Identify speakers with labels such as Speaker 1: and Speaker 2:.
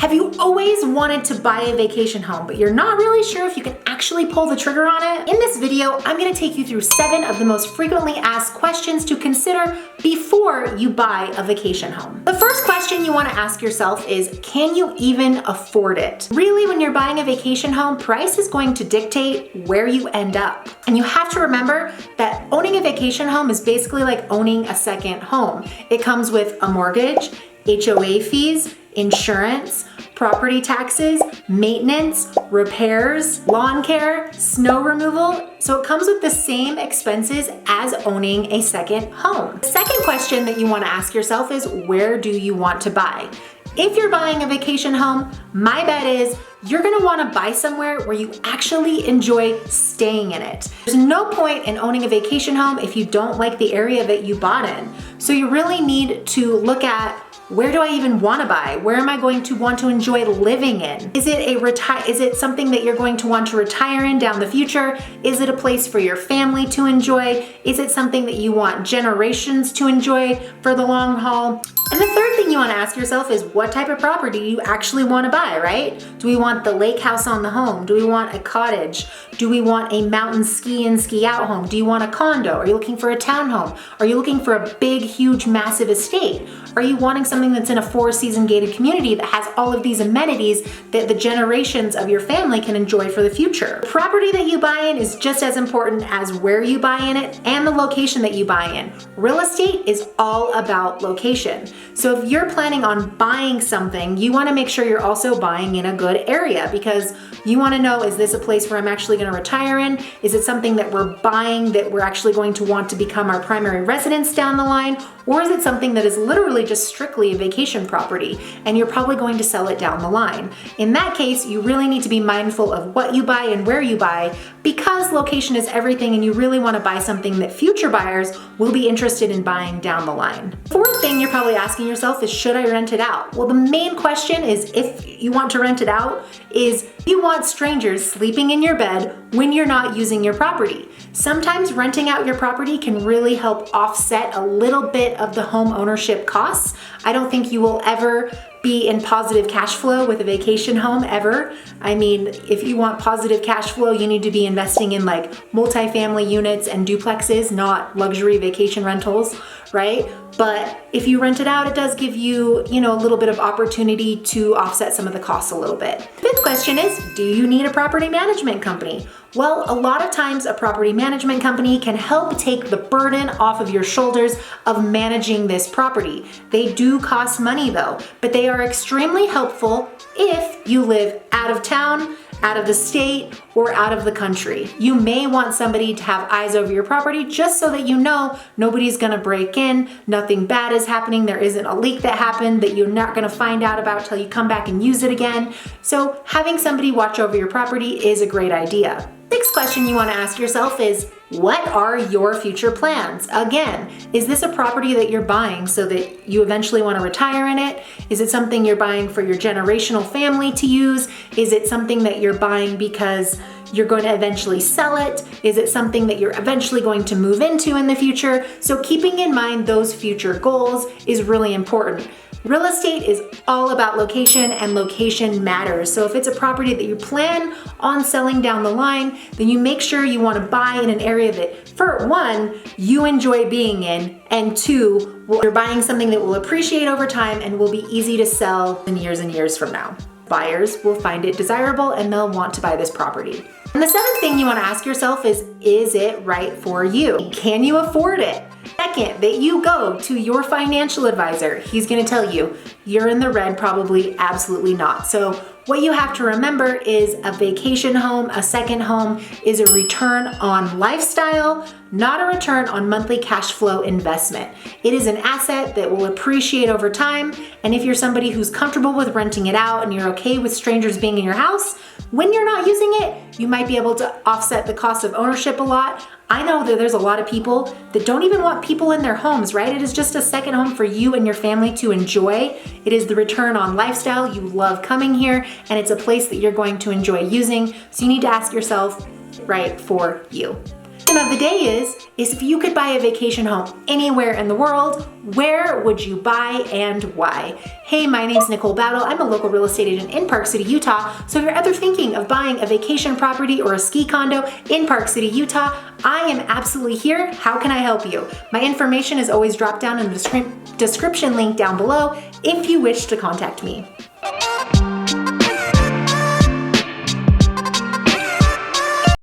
Speaker 1: Have you always wanted to buy a vacation home, but you're not really sure if you can actually pull the trigger on it? In this video, I'm gonna take you through 7 of the most frequently asked questions to consider before you buy a vacation home. The first question you wanna ask yourself is, can you even afford it? Really, when you're buying a vacation home, price is going to dictate where you end up. And you have to remember that owning a vacation home is basically like owning a second home. It comes with a mortgage, HOA fees, insurance, property taxes, maintenance, repairs, lawn care, snow removal. So it comes with the same expenses as owning a second home. The second question that you want to ask yourself is, where do you want to buy? If you're buying a vacation home, my bet is you're gonna wanna buy somewhere where you actually enjoy staying in it. There's no point in owning a vacation home if you don't like the area that you bought in. So you really need to look at, where do I even want to buy? Where am I going to want to enjoy living in? Is it something that you're going to want to retire in down the future? Is it a place for your family to enjoy? Is it something that you want generations to enjoy for the long haul? And the third thing you want to ask yourself is, what type of property do you actually want to buy, right? Do we want the lake house on the home? Do we want a cottage? Do we want a mountain ski in, ski out home? Do you want a condo? Are you looking for a townhome? Are you looking for a big, huge, massive estate? Are you wanting something that's in a 4-season gated community that has all of these amenities that the generations of your family can enjoy for the future? The property that you buy in is just as important as where you buy in it and the location that you buy in. Real estate is all about location. So if you're planning on buying something, you want to make sure you're also buying in a good area, because you want to know, is this a place where I'm actually going to retire in? Is it something that we're buying that we're actually going to want to become our primary residence down the line? Or is it something that is literally just strictly a vacation property and you're probably going to sell it down the line? In that case, you really need to be mindful of what you buy and where you buy, because location is everything and you really want to buy something that future buyers will be interested in buying down the line. Fourth thing you're probably asking yourself is, should I rent it out? Well, the main question is, if you want to rent it out, is you want strangers sleeping in your bed when you're not using your property. Sometimes renting out your property can really help offset a little bit of the home ownership costs. I don't think you will ever be in positive cash flow with a vacation home ever. I mean, if you want positive cash flow, you need to be investing in like multifamily units and duplexes, not luxury vacation rentals, right? But if you rent it out, it does give you, a little bit of opportunity to offset some of the costs a little bit. Fifth question is, do you need a property management company? Well, a lot of times a property management company can help take the burden off of your shoulders of managing this property. They do cost money though, but they are extremely helpful if you live out of town, out of the state, or out of the country. You may want somebody to have eyes over your property just so that you know nobody's gonna break in, nothing bad is happening, there isn't a leak that happened that you're not gonna find out about till you come back and use it again. So having somebody watch over your property is a great idea. Next question you want to ask yourself is, what are your future plans? Again, is this a property that you're buying so that you eventually want to retire in it? Is it something you're buying for your generational family to use? Is it something that you're buying because you're going to eventually sell it? Is it something that you're eventually going to move into in the future? So keeping in mind those future goals is really important. Real estate is all about location, and location matters. So if it's a property that you plan on selling down the line, then you make sure you want to buy in an area that, for one, you enjoy being in, and two, you're buying something that will appreciate over time and will be easy to sell in years and years from now. Buyers will find it desirable and they'll want to buy this property. And the seventh thing you want to ask yourself is it right for you? Can you afford it? Second, that you go to your financial advisor. He's going to tell you, you're in the red, probably absolutely not. So what you have to remember is, a vacation home, a second home, is a return on lifestyle, not a return on monthly cash flow investment. It is an asset that will appreciate over time. And if you're somebody who's comfortable with renting it out and you're okay with strangers being in your house, when you're not using it, you might be able to offset the cost of ownership a lot. I know that there's a lot of people that don't even want people in their homes, right? It is just a second home for you and your family to enjoy. It is the return on lifestyle. You love coming here, and it's a place that you're going to enjoy using. So you need to ask yourself, right for you. Question of the day is if you could buy a vacation home anywhere in the world, where would you buy and why? Hey, my name's Nicole Bowdle. I'm a local real estate agent in Park City, Utah. So if you're ever thinking of buying a vacation property or a ski condo in Park City, Utah, I am absolutely here. How can I help you? My information is always dropped down in the description link down below if you wish to contact me.